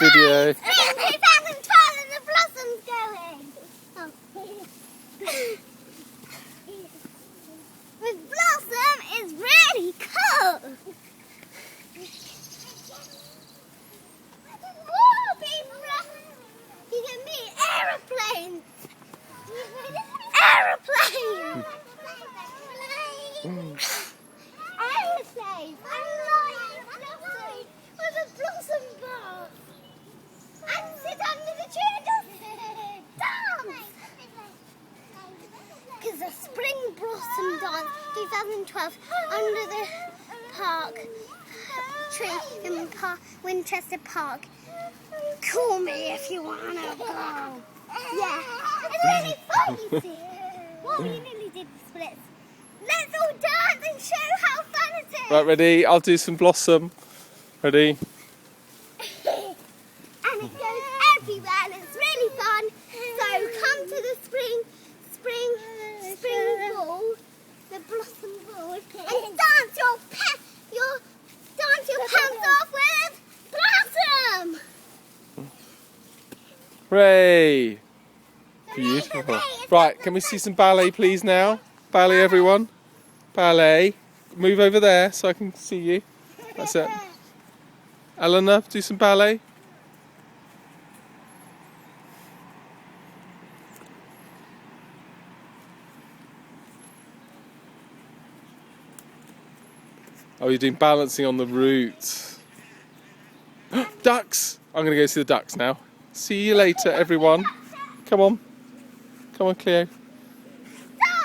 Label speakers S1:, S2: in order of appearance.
S1: video.
S2: 2012 and the blossom's going. The blossom is really cool. Whoa, people! You can meet aeroplanes. Aeroplanes. Aeroplanes. With a blossom bar. And sit under the tree and just dance. Because the spring blossom dance 2012 under the park tree in Winchester Park. Call me if you want to go. Yeah. It's really fun, you see. Well, we nearly did the splits. Let's all dance and show how fun it is.
S1: Right, ready? I'll do some blossom. Ready?
S2: And it goes everywhere and it's really fun. So come to the spring ball, the blossom ball, and dance your pants off with blossom.
S1: Hooray! Beautiful. Right, can we see some ballet please now? Ballet everyone. Ballet. Move over there so I can see you. That's it. Eleanor, do some ballet. Oh, you're doing balancing on the root. Ducks! I'm going to go see the ducks now. See you later, everyone. Come on. Come on, Cleo.